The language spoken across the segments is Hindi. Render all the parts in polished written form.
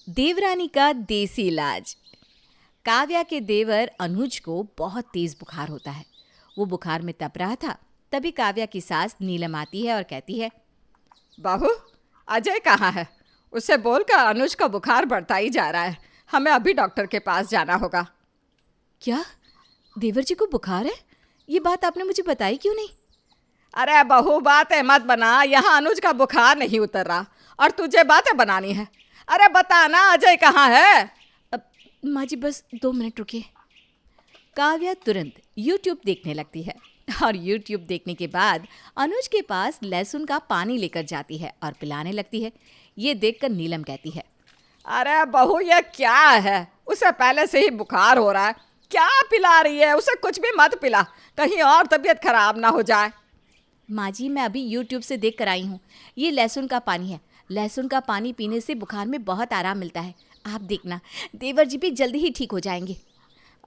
देवरानी का देसी इलाज। काव्या के देवर अनुज को बहुत तेज बुखार होता है। वो बुखार में तप रहा था, तभी काव्या की सास नीलम आती है और कहती है, बहू, अजय कहाँ है? उसे बोलकर अनुज का बुखार बढ़ता ही जा रहा है। हमें अभी डॉक्टर के पास जाना होगा। क्या देवर जी को बुखार है? ये बात आपने मुझे बताई क्यों नहीं? अरे बहू, बातें मत बना। यहाँ अनुज का बुखार नहीं उतर रहा और तुझे बातें बनानी है। अरे बता ना, अजय कहाँ है? माँ जी बस 2 मिनट रुकिए। काव्या तुरंत YouTube देखने लगती है और YouTube देखने के बाद अनुज के पास लहसुन का पानी लेकर जाती है और पिलाने लगती है। ये देखकर नीलम कहती है, अरे बहू, ये क्या है? उसे पहले से ही बुखार हो रहा है, क्या पिला रही है? उसे कुछ भी मत पिला, कहीं और तबीयत खराब ना हो जाए। माँ जी मैं अभी YouTube से देख कर आई हूँ। ये लहसुन का पानी है। लहसुन का पानी पीने से बुखार में बहुत आराम मिलता है। आप देखना, देवर जी भी जल्दी ही ठीक हो जाएंगे।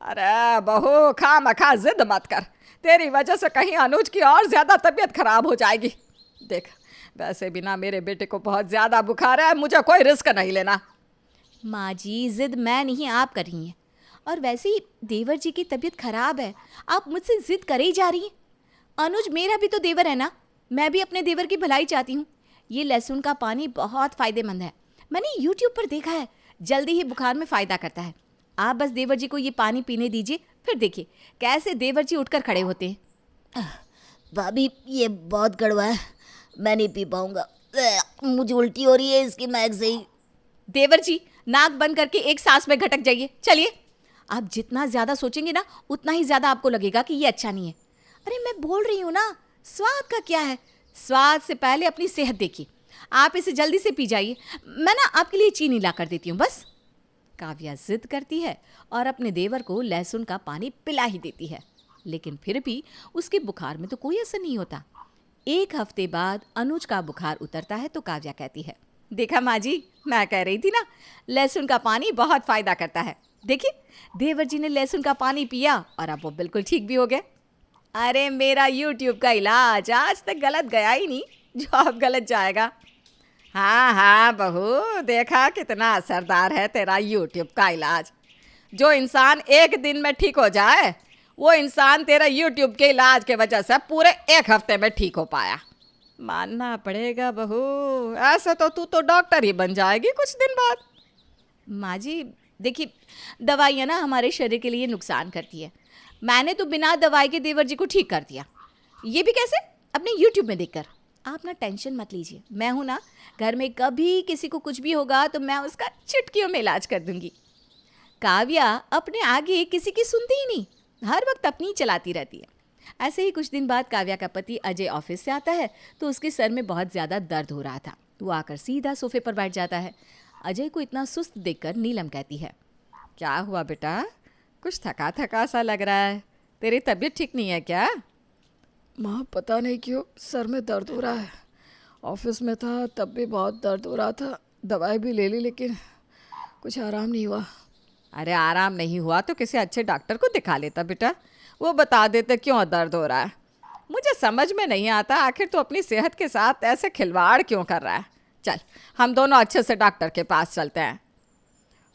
अरे बहू, खामखा जिद मत कर। तेरी वजह से कहीं अनुज की और ज्यादा तबीयत खराब हो जाएगी। देख, वैसे भी ना मेरे बेटे को बहुत ज्यादा बुखार है, मुझे कोई रिस्क नहीं लेना। माँ जी जिद मैं नहीं, आप कर रही हैं। और वैसे ही देवर जी की तबीयत खराब है, आप मुझसे जिद करे ही जा रही हैं। अनुज मेरा भी तो देवर है ना, मैं भी अपने देवर की भलाई चाहती हूँ। ये लहसुन का पानी बहुत फ़ायदेमंद है, मैंने YouTube पर देखा है, जल्दी ही बुखार में फ़ायदा करता है। आप बस देवर जी को ये पानी पीने दीजिए, फिर देखिए कैसे देवर जी उठकर खड़े होते हैं। भाभी, ये बहुत कड़वा है, मैं नहीं पी पाऊंगा। मुझे उल्टी हो रही है इसकी महक से ही। देवर जी नाक बंद करके एक सांस में घटक जाइए। चलिए, आप जितना ज़्यादा सोचेंगे ना उतना ही ज़्यादा आपको लगेगा कि ये अच्छा नहीं है। अरे मैं बोल रही हूँ ना, स्वाद का क्या है, स्वाद से पहले अपनी सेहत देखिए। आप इसे जल्दी से पी जाइए, मैं ना आपके लिए चीनी ला कर देती हूँ बस। काव्या जिद करती है और अपने देवर को लहसुन का पानी पिला ही देती है, लेकिन फिर भी उसके बुखार में तो कोई असर नहीं होता। 1 हफ्ते बाद अनुज का बुखार उतरता है तो काव्या कहती है, देखा माँ जी, मैं कह रही थी ना, लहसुन का पानी बहुत फ़ायदा करता है। देखिए, देवर जी ने लहसुन का पानी पिया और अब वो बिल्कुल ठीक भी हो गए। अरे मेरा YouTube का इलाज आज तक गलत गया ही नहीं, जो अब गलत जाएगा। हाँ हाँ बहू, देखा कितना असरदार है तेरा यूट्यूब का इलाज। जो इंसान एक दिन में ठीक हो जाए, वो इंसान तेरा यूट्यूब के इलाज के वजह से पूरे 1 हफ्ते में ठीक हो पाया। मानना पड़ेगा बहू, ऐसे तो तू तो डॉक्टर ही बन जाएगी कुछ दिन बाद। माँ जी देखिए, दवाइयाँ ना हमारे शरीर के लिए नुकसान करती है। मैंने तो बिना दवाई के देवर जी को ठीक कर दिया। ये भी कैसे? अपने YouTube में देखकर। आप ना टेंशन मत लीजिए, मैं हूँ ना, घर में कभी किसी को कुछ भी होगा तो मैं उसका चुटकियों में इलाज कर दूंगी। काव्या अपने आगे किसी की सुनती ही नहीं, हर वक्त अपनी चलाती रहती है। ऐसे ही कुछ दिन बाद काव्या का पति अजय ऑफिस से आता है तो उसके सर में बहुत ज़्यादा दर्द हो रहा था। वो आकर सीधा सोफे पर बैठ जाता है। अजय को इतना सुस्त देखकर नीलम कहती है, क्या हुआ बेटा? कुछ थका थका सा लग रहा है। तेरी तबीयत ठीक नहीं है क्या? माँ, पता नहीं क्यों सर में दर्द हो रहा है। ऑफिस में था तब भी बहुत दर्द हो रहा था, दवाई भी ले ली लेकिन कुछ आराम नहीं हुआ। अरे आराम नहीं हुआ तो किसी अच्छे डॉक्टर को दिखा लेता बेटा, वो बता देते क्यों दर्द हो रहा है। मुझे समझ में नहीं आता, आखिर तो अपनी सेहत के साथ ऐसे खिलवाड़ क्यों कर रहा है। चल, हम दोनों अच्छे से डॉक्टर के पास चलते हैं।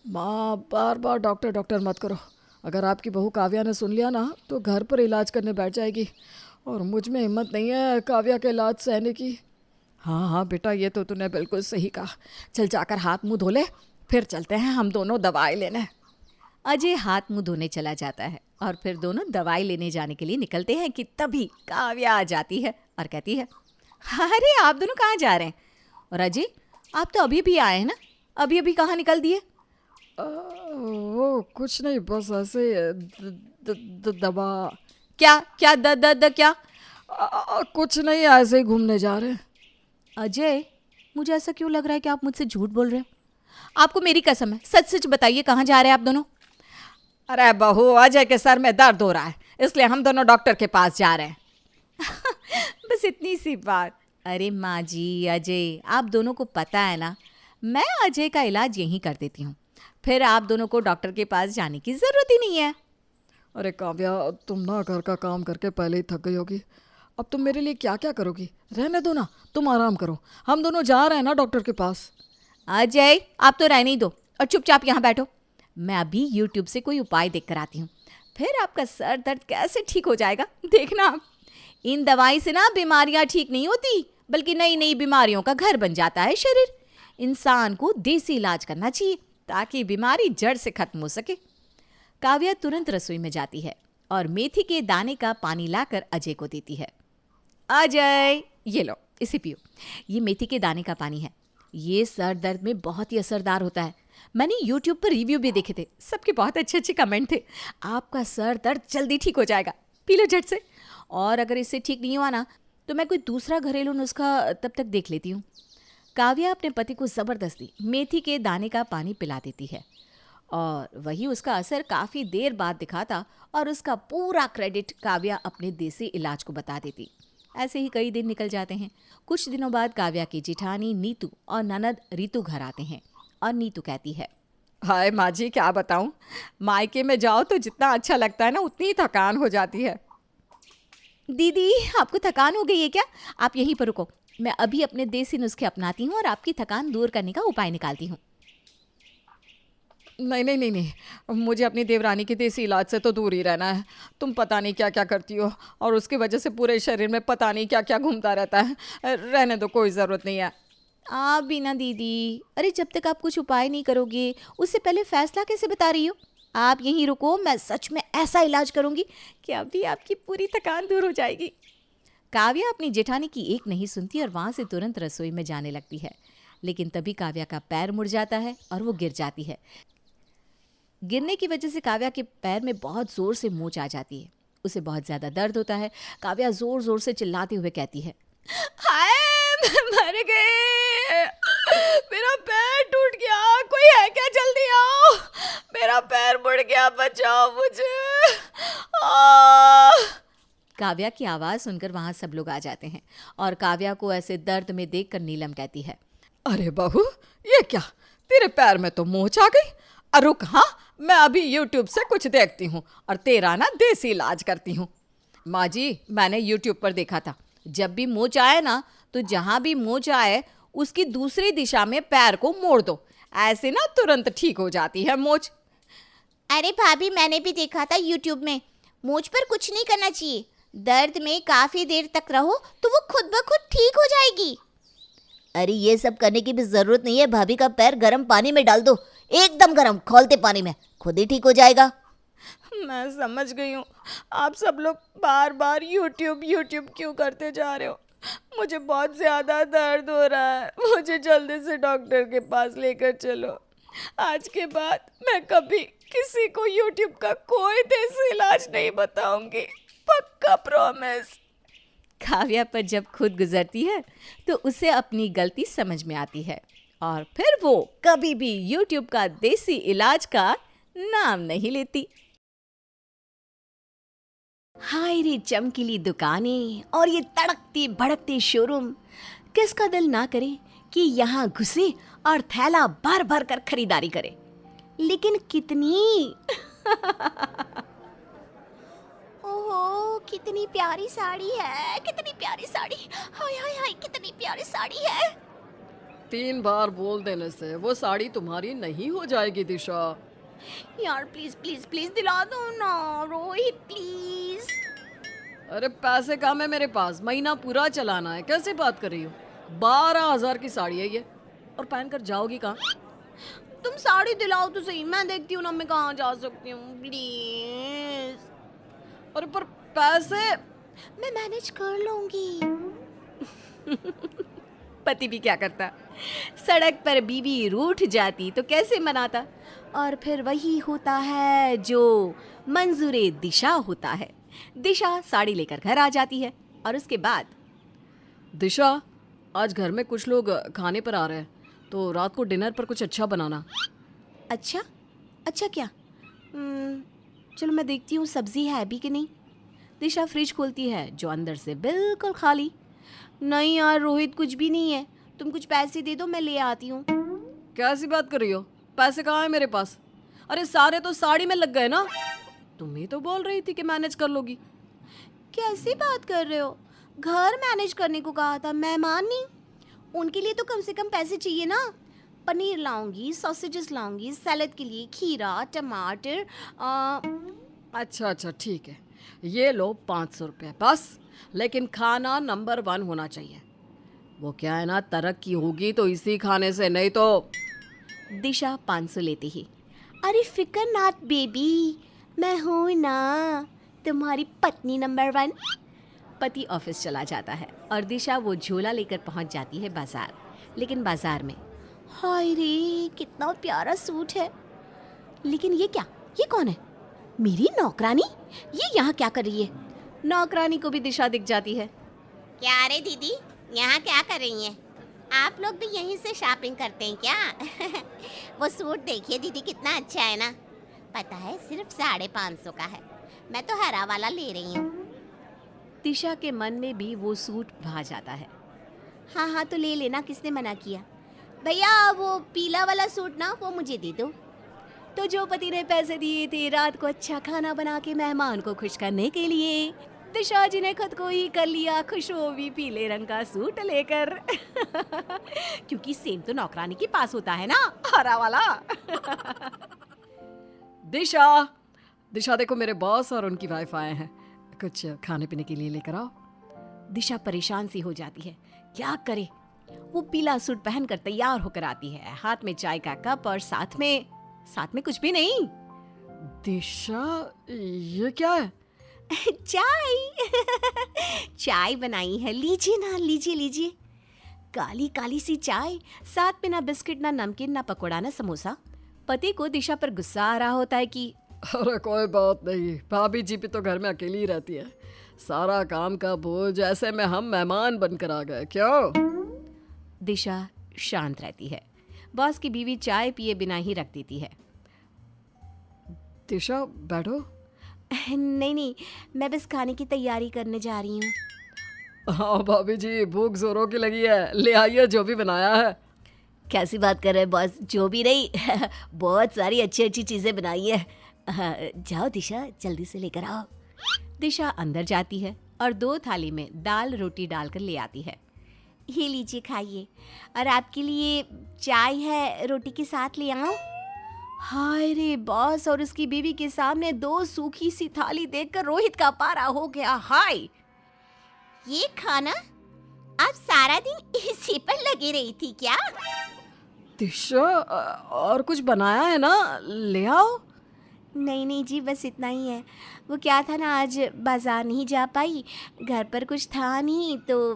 माँ, बार बार डॉक्टर डॉक्टर मत करो। अगर आपकी बहू काव्या ने सुन लिया ना तो घर पर इलाज करने बैठ जाएगी और मुझ में हिम्मत नहीं है काव्या के इलाज सहने की। हाँ हाँ बेटा, ये तो तूने बिल्कुल सही कहा। चल जाकर हाथ मुंह धो ले, फिर चलते हैं हम दोनों दवाई लेने। अजय हाथ मुंह धोने चला जाता है और फिर दोनों दवाई लेने जाने के लिए निकलते हैं कि तभी काव्या आ जाती है और कहती है, अरे आप दोनों कहाँ जा रहे हैं? और अजय, आप तो अभी भी आए हैं ना, अभी अभी कहाँ निकल दिए? वो कुछ नहीं, बस ऐसे दबा। क्या क्या क्या? कुछ नहीं, ऐसे ही घूमने जा रहे हैं। अजय, मुझे ऐसा क्यों लग रहा है कि आप मुझसे झूठ बोल रहे हो? आपको मेरी कसम है, सच सच बताइए, कहाँ जा रहे हैं आप दोनों? अरे बहू, अजय के सर में दर्द हो रहा है, इसलिए हम दोनों डॉक्टर के पास जा रहे हैं। बस इतनी सी बात। अरे माँ जी, अजय, आप दोनों को पता है ना, मैं अजय का इलाज यहीं कर देती हूँ, फिर आप दोनों को डॉक्टर के पास जाने की ज़रूरत ही नहीं है। अरे काव्या, तुम ना घर का काम करके पहले ही थक गई होगी, अब तुम मेरे लिए क्या क्या करोगी? रहने दो ना, तुम आराम करो, हम दोनों जा रहे हैं ना डॉक्टर के पास। अजय, आप तो रहने ही दो, और चुपचाप यहाँ बैठो। मैं अभी यूट्यूब से कोई उपाय देख कर आती हूँ, फिर आपका सर दर्द कैसे ठीक हो जाएगा देखना आप। इन दवाई से ना बीमारियाँ ठीक नहीं होती, बल्कि नई नई बीमारियों का घर बन जाता है शरीर। इंसान को देसी इलाज करना चाहिए ताकि बीमारी जड़ से खत्म हो सके। काव्या तुरंत रसोई में जाती है और मेथी के दाने का पानी लाकर अजय को देती है। अजय, ये लो, इसे पियो। ये मेथी के दाने का पानी है। ये सर दर्द में बहुत ही असरदार होता है। मैंने YouTube पर रिव्यू भी देखे थे, सबके बहुत अच्छे अच्छे कमेंट थे। आपका सर दर्द जल्दी ठीक हो जाएगा, पी लो झट से। और अगर इससे ठीक नहीं हुआ ना तो मैं कोई दूसरा घरेलू नुस्खा तब तक देख लेती हूँ। काव्या अपने पति को ज़बरदस्ती मेथी के दाने का पानी पिला देती है और वही उसका असर काफ़ी देर बाद दिखाता और उसका पूरा क्रेडिट काव्या अपने देसी इलाज को बता देती। ऐसे ही कई दिन निकल जाते हैं। कुछ दिनों बाद काव्या की जिठानी नीतू और ननद रीतू घर आते हैं और नीतू कहती है, हाय माँ जी, क्या बताऊँ, मायके में जाओ तो जितना अच्छा लगता है ना उतनी थकान हो जाती है। दीदी आपको थकान हो गई है क्या? आप यहीं पर रुको, मैं अभी अपने देसी नुस्खे अपनाती हूँ और आपकी थकान दूर करने का उपाय निकालती हूँ। नहीं नहीं नहीं नहीं, मुझे अपनी देवरानी के देसी इलाज से तो दूर ही रहना है। तुम पता नहीं क्या क्या करती हो और उसकी वजह से पूरे शरीर में पता नहीं क्या क्या घूमता रहता है। रहने दो, कोई ज़रूरत नहीं है। आप भी ना दीदी, अरे जब तक आप कुछ उपाय नहीं करोगे उससे पहले फैसला कैसे बता रही हो? आप यहीं रुको, मैं सच में ऐसा इलाज करूँगी कि अभी आपकी पूरी थकान दूर हो जाएगी। काव्या अपनी जेठानी की एक नहीं सुनती और वहाँ से तुरंत रसोई में जाने लगती है। लेकिन तभी काव्या का पैर मुड़ जाता है और वो गिर जाती है। गिरने की वजह से काव्या के पैर में बहुत ज़ोर से मोच आ जाती है। उसे बहुत ज़्यादा दर्द होता है। काव्या ज़ोर ज़ोर से चिल्लाते हुए कहती है, हाय मैं मर गई, मेरा पैर टूट गया, कोई है क्या, जल्दी आओ, मेरा पैर मुड़ गया, बचाओ मुझे। काव्या की आवाज़ सुनकर वहाँ सब लोग आ जाते हैं और काव्या को ऐसे दर्द में देखकर नीलम कहती है, अरे बहू, ये क्या, तेरे पैर में तो मोच आ गई। रुक, हाँ मैं अभी YouTube से कुछ देखती हूँ और तेरा ना देसी इलाज करती हूँ। माँ जी, मैंने YouTube पर देखा था, जब भी मोच आए ना तो जहाँ भी मोच आए उसकी दूसरी दिशा में पैर को मोड़ दो, ऐसे ना तुरंत ठीक हो जाती है मोच। अरे भाभी, मैंने भी देखा था यूट्यूब में, मूंछ पर कुछ नहीं करना चाहिए, दर्द में काफी देर तक रहो तो वो खुद ब खुद ठीक हो जाएगी। अरे ये सब करने की भी जरूरत नहीं है भाभी, का पैर गर्म पानी में डाल दो, एकदम गर्म खौलते पानी में, खुद ही ठीक हो जाएगा। मैं समझ गई हूँ, आप सब लोग बार बार यूट्यूब क्यों करते जा रहे हो। मुझे बहुत ज़्यादा दर्द हो रहा है, मुझे जल्दी से डॉक्टर के पास लेकर चलो। आज के बाद मैं कभी किसी को यूट्यूब का कोई देसी इलाज नहीं बताऊंगी, पक्का प्रॉमिस। काव्या पर जब खुद गुजरती है तो उसे अपनी गलती समझ में आती है और फिर वो कभी भी YouTube का देसी इलाज का नाम नहीं लेती। हाय रे चमकीली दुकानें और ये तड़कते भड़कते शोरूम, किसका दिल ना करे कि यहाँ घुसे और थैला भर भर कर खरीदारी करे, लेकिन कितनी ओहो, कितनी प्यारी साड़ी है, कितनी प्यारी साड़ी, हाय हाय हाय कितनी प्यारी साड़ी है। 3 बार बोल देने से वो साड़ी तुम्हारी नहीं हो जाएगी दिशा। यार प्लीज प्लीज प्लीज दिला दो ना रोहित, प्लीज। अरे पैसे कम है मेरे पास, महीना पूरा चलाना है, कैसे बात कर रही हो? 12,000 की साड़ी है ये, और पहन कर जाओगी कहाँ? तुम साड़ी दिलाओ तो सही, मैं देखती हूँ ना मैं कहाँ जा सकती हूँ, प्लीज। अरे पर पैसे मैं मैनेज कर लूंगी। पति भी क्या करता, सड़क पर बीवी रूठ जाती तो कैसे मनाता, और फिर वही होता है जो मंजूरे दिशा होता है। दिशा साड़ी लेकर घर आ जाती है और उसके बाद, दिशा आज घर में कुछ लोग खाने पर आ रहे हैं, तो रात को डिनर पर कुछ अच्छा बनाना। अच्छा अच्छा क्या, चलो मैं देखती हूँ सब्जी है भी कि नहीं। दिशा फ्रिज खोलती है जो अंदर से बिल्कुल खाली। नहीं यार रोहित, कुछ भी नहीं है, तुम कुछ पैसे दे दो, मैं ले आती हूँ। कैसी बात कर रही हो, पैसे कहाँ है मेरे पास? अरे सारे तो साड़ी में लग गए ना, तुम ही तो बोल रही थी कि मैनेज कर लोगी। कैसी बात कर रहे हो, घर मैनेज करने को कहा था, मेहमान नहीं, उनके लिए तो कम से कम पैसे चाहिए ना। पनीर लाऊंगी, सॉसेजेस लाऊंगी, सैलेड के लिए खीरा, टमाटर। अच्छा ठीक है, ये लो 500 रुपये बस। लेकिन खाना नंबर 1 होना चाहिए। वो क्या है ना, तरक्की होगी तो इसी खाने से, नहीं तो। दिशा 500 लेती ही, अरे फिकर नाट बेबी, मैं हूँ ना तुम्हारी पत्नी नंबर 1। पति ऑफिस चला जाता है और दिशा वो झोला लेकर पहुंच जाती है बाजार। लेकिन बाजार में हाय रे, कितना प्यारा सूट है। लेकिन ये क्या, ये कौन है? मेरी नौकरानी? ये यहाँ क्या कर रही है? नौकरानी को भी दिशा दिख जाती है। क्या रे दीदी, यहाँ क्या कर रही हैं? आप लोग भी यहीं से शॉपिंग करते हैं क्या? वो सूट देखिए दीदी, कितना अच्छा है ना। पता है सिर्फ 550 का है। मैं तो हरा वाला ले रही हूँ। दिशा के मन में भी वो सूट भा जाता है। हाँ तो ले लेना, किसने मना किया? भैया वो पीला वाला सूट ना, वो मुझे दे दो। तो जो पति ने पैसे दिए थे रात को अच्छा खाना बना के मेहमान को खुश करने के लिए, दिशा जी ने खुद को ही कर लिया खुश, वो भी पीले रंग का सूट लेकर। क्योंकि सेम तो नौकरानी के पास होता है ना, हरा वाला। दिशा देखो, मेरे बॉस और उनकी वाइफ आए हैं, कुछ खाने पीने के लिए लेकर आओ। दिशा परेशान सी हो जाती है, क्या करे। वो पीला सूट पहनकर तैयार होकर आती है, हाथ में चाय का कप और साथ में कुछ भी नहीं। दिशा, ये क्या है? चाय बनाई है, लीजिए ना, लीजिए। काली काली सी चाय, साथ में ना बिस्किट, ना नमकीन, ना पकोड़ा, ना समोसा। पति को दिशा पर गुस्सा आ रहा होता है कि अरे कोई बात नहीं, भाभी जी भी तो घर में अकेली रहती है, सारा काम का बोझ ऐसे में हम मेहमान बनकर आ गए, क्यों? दिशा शांत रहती है। बॉस की बीवी चाय पिए बिना ही रख देती है। दिशा बैठो। नहीं, मैं बस खाने की तैयारी करने जा रही हूँ। हाँ भाभी जी, भूख जोरों की लगी है, ले आइए जो भी बनाया है। कैसी बात कर रहे हैं बॉस, जो भी नहीं। बहुत सारी अच्छी चीजें बनाई है। जाओ दिशा, जल्दी से लेकर आओ। दिशा अंदर जाती है और 2 थाली में दाल रोटी डालकर ले आती है। ये लीजिए, खाइए। और आपके लिए चाय है, रोटी के साथ ले आओ। हाय रे, बॉस और उसकी बीवी के सामने 2 सूखी सी थाली देखकर रोहित का पारा हो गया। हाय, ये खाना आप सारा दिन इसी पर लगी रही थी क्या? दिशा, और कुछ बनाया है ना, ले आओ। नहीं जी, बस इतना ही है। वो क्या था ना, आज बाजार नहीं जा पाई, घर पर कुछ था नहीं, तो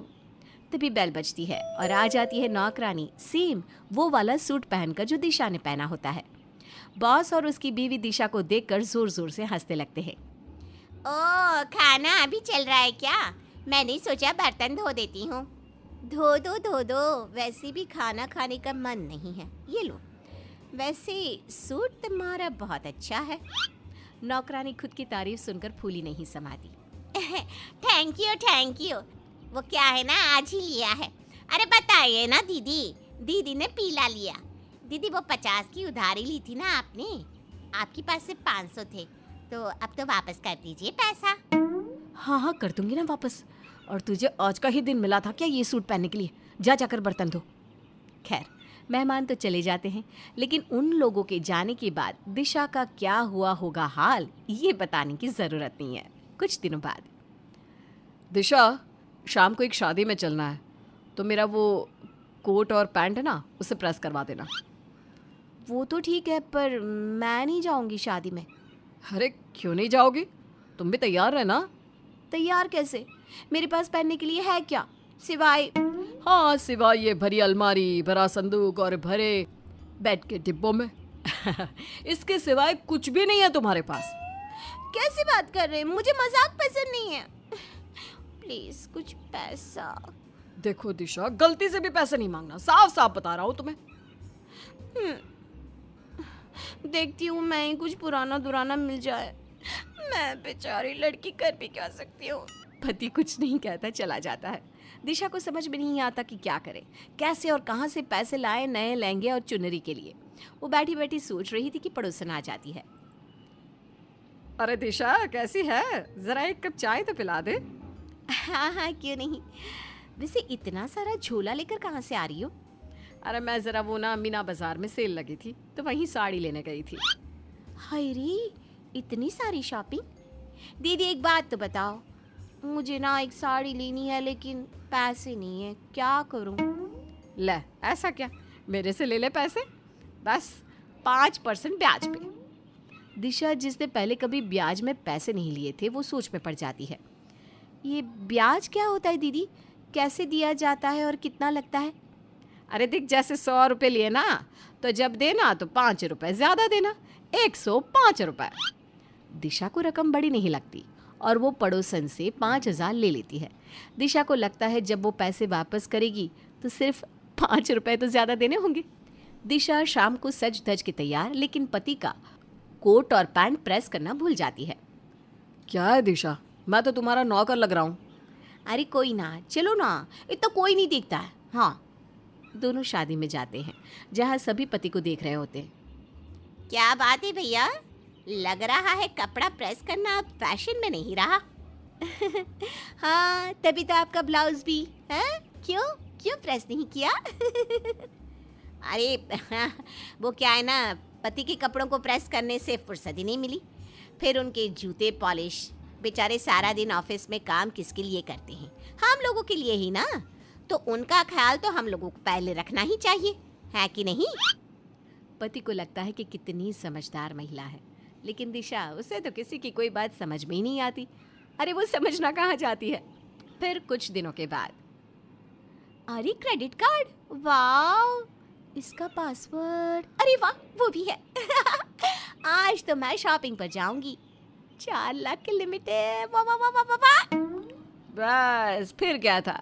तभी बेल बजती है और आ जाती है नौकरानी, सेम वो वाला सूट पहनकर जो दिशा ने पहना होता है। बॉस और उसकी बीवी दिशा को देखकर जोर जोर से हंसने लगते हैं। ओ, खाना अभी चल रहा है क्या? मैंने सोचा बर्तन धो देती हूँ। धो दो, वैसे भी खाना खाने का मन नहीं है। ये लो, वैसे सूट तुम्हारा बहुत अच्छा है। नौकरानी खुद की तारीफ सुनकर फूली नहीं समाती। Thank you. वो क्या है ना, आज ही लिया है। अरे बताइए ना दीदी ने पीला लिया। दीदी वो 50 की उधारी ली थी ना आपने, आपके पास से 500 थे, तो अब तो वापस कर दीजिए पैसा। हाँ कर दूंगी ना वापस। और तुझे आज का ही दिन मिला था क्या ये सूट पहनने के लिए? जाकर बर्तन धो। खैर, मेहमान तो चले जाते हैं, लेकिन उन लोगों के जाने के बाद दिशा का क्या हुआ होगा हाल, ये बताने की जरूरत नहीं है। कुछ दिनों बाद, दिशा, शाम को एक शादी में चलना है, तो मेरा वो कोट और पैंट है ना, उसे प्रेस करवा देना। वो तो ठीक है, पर मैं नहीं जाऊंगी शादी में। अरे क्यों नहीं जाओगी? तुम भी तैयार रहना। तैयार कैसे? मेरे पास पहनने के लिए है क्या, सिवाय सिवाय ये भरी अलमारी, भरा संदूक और भरे बेड के डिब्बों में। इसके सिवाय कुछ भी नहीं है तुम्हारे पास। कैसी बात कर रहे हैं? मुझे मजाक पसंद नहीं है। प्लीज कुछ पैसा। देखो दिशा, गलती से भी पैसे नहीं मांगना, साफ साफ बता रहा हूँ तुम्हें। देखती हूँ मैं ही कुछ पुराना दुराना मिल जाए। मैं बेचारी लड़की कर भी क्या सकती हूँ। पति कुछ नहीं कहता, चला जाता है। दिशा को समझ में नहीं आता कि क्या करे, कैसे और कहाँ से पैसे लाए नए लहंगे और चुनरी के लिए। वो बैठी बैठी सोच रही थी कि पड़ोसन आ जाती है। अरे दिशा, कैसी है? जरा एक कप चाय तो पिला दे। हाँ क्यों नहीं। वैसे इतना सारा झोला लेकर कहाँ से आ रही हो? अरे मैं ज़रा वो ना मीना बाज़ार में सेल लगी थी तो वहीं साड़ी लेने गई थी। हाय रे, इतनी सारी शॉपिंग। दीदी एक बात तो बताओ, मुझे ना एक साड़ी लेनी है लेकिन पैसे नहीं है, क्या करूं? ले, ऐसा क्या, मेरे से ले ले पैसे, बस 5% ब्याज पे। दिशा, जिसने पहले कभी ब्याज में पैसे नहीं लिए थे, वो सोच में पड़ जाती है। ये ब्याज क्या होता है दीदी? कैसे दिया जाता है और कितना लगता है? अरे देख, जैसे 100 रुपये लिए ना, तो जब देना तो 5 रुपये ज़्यादा देना, 105 रुपये। दिशा को रकम बड़ी नहीं लगती और वो पड़ोसन से 5,000 ले लेती है। दिशा को लगता है जब वो पैसे वापस करेगी तो सिर्फ 5 रुपए तो ज़्यादा देने होंगे। दिशा शाम को सज धज के तैयार, लेकिन पति का कोट और पैंट प्रेस करना भूल जाती है। क्या है दिशा, मैं तो तुम्हारा नौकर लग रहा हूँ। अरे कोई ना, चलो ना, इतना कोई नहीं देखता है। हाँ, दोनों शादी में जाते हैं जहाँ सभी पति को देख रहे होते हैं। क्या बात है भैया, लग रहा है कपड़ा प्रेस करना अब फैशन में नहीं रहा। हाँ, तभी तो आपका ब्लाउज भी है। क्यों क्यों प्रेस नहीं किया? अरे वो क्या है ना, पति के कपड़ों को प्रेस करने से फुर्सत ही नहीं मिली। फिर उनके जूते पॉलिश, बेचारे सारा दिन ऑफिस में काम किसके लिए करते हैं? हम लोगों के लिए ही ना। तो उनका ख्याल तो हम लोगों को पहले रखना ही चाहिए, है कि नहीं? पति को लगता है कि कितनी समझदार महिला है, लेकिन दिशा, उसे तो किसी की कोई बात समझ में ही नहीं आती। अरे वो समझना कहाँ चाहती है। फिर कुछ दिनों के बाद, अरे क्रेडिट कार्ड, वाह, इसका पासवर्ड, अरे वाह, वो भी है। आज तो मैं शॉपिंग पर जाऊंगी। 4 लाख की लिमिट है, वाह वाह वाह वाह वाह वाह। बस फिर क्या था,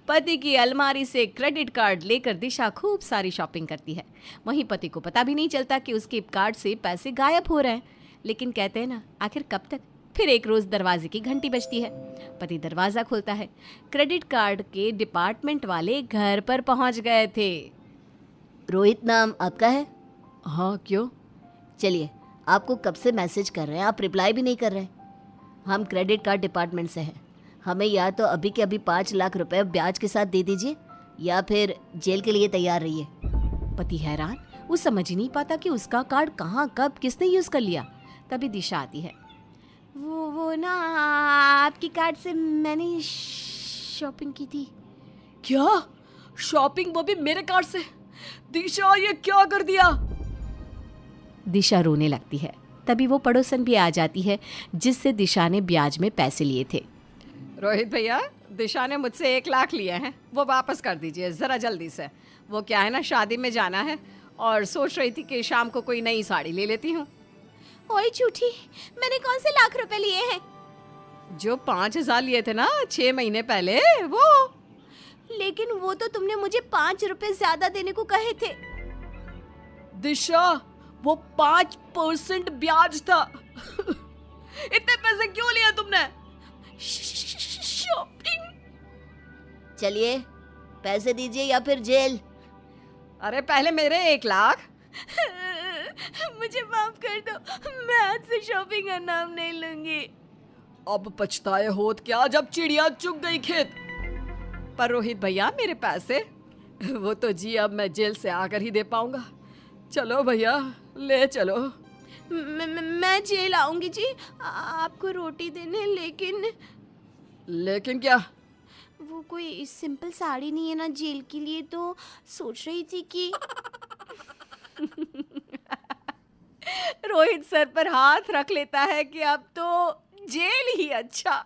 पति की अलमारी से क्रेडिट कार्ड लेकर दिशा खूब सारी शॉपिंग करती है। वहीं पति को पता भी नहीं चलता कि उसके कार्ड से पैसे गायब हो रहे हैं। लेकिन कहते हैं ना, आखिर कब तक। फिर एक रोज़ दरवाजे की घंटी बजती है। पति दरवाज़ा खोलता है। क्रेडिट कार्ड के डिपार्टमेंट वाले घर पर पहुंच गए थे। रोहित नाम आपका है? हाँ, क्यों? चलिए, आपको कब से मैसेज कर रहे हैं, आप रिप्लाई भी नहीं कर रहे। हम क्रेडिट कार्ड डिपार्टमेंट से हैं। हमें या तो अभी के अभी 5 लाख रुपए ब्याज के साथ दे दीजिए या फिर जेल के लिए तैयार रहिए। पति हैरान, वो समझ ही नहीं पाता कि उसका कार्ड कहाँ कब किसने यूज़ कर लिया। तभी दिशा आती है। वो ना, आपकी कार्ड से मैंने शॉपिंग की थी। क्या? शॉपिंग, वो भी मेरे कार्ड से? दिशा, ये क्या कर दिया? दिशा रोने लगती है। तभी वो पड़ोसन भी आ जाती है जिससे दिशा ने ब्याज में पैसे लिए थे। रोहित भैया, दिशा ने मुझसे 1 लाख लिए हैं, वो वापस कर दीजिए ज़रा जल्दी से। वो क्या है ना, शादी में जाना है और सोच रही थी कि शाम को कोई नई साड़ी ले लेती हूँ। ओए झूठी, मैंने कौन से लाख रुपए लिए हैं? जो 5,000 लिए थे ना 6 महीने पहले, वो। लेकिन वो तो तुमने मुझे 5 रुपए ज्यादा देने को कहे थे। दिशा, वो 5% ब्याज था। इतने पैसे क्यों लिए तुमने? शॉपिंग। चलिए, पैसे दीजिए या फिर जेल। अरे पहले मेरे 1 लाख। मुझे माफ कर दो, मैं आज से शॉपिंग का नाम नहीं लूंगी। अब पछताए होत क्या जब चिड़िया चुग गई खेत। पर रोहित भैया, मेरे पैसे, वो तो जी अब मैं जेल से आकर ही दे पाऊंगा। चलो भैया, ले चलो। मैं जेल आऊंगी जी, आपको रोटी देने। लेकिन क्या? वो कोई सिंपल साड़ी नहीं है ना जेल के लिए, तो सोच रही थी कि रोहित सर पर हाथ रख लेता है कि अब तो जेल ही अच्छा।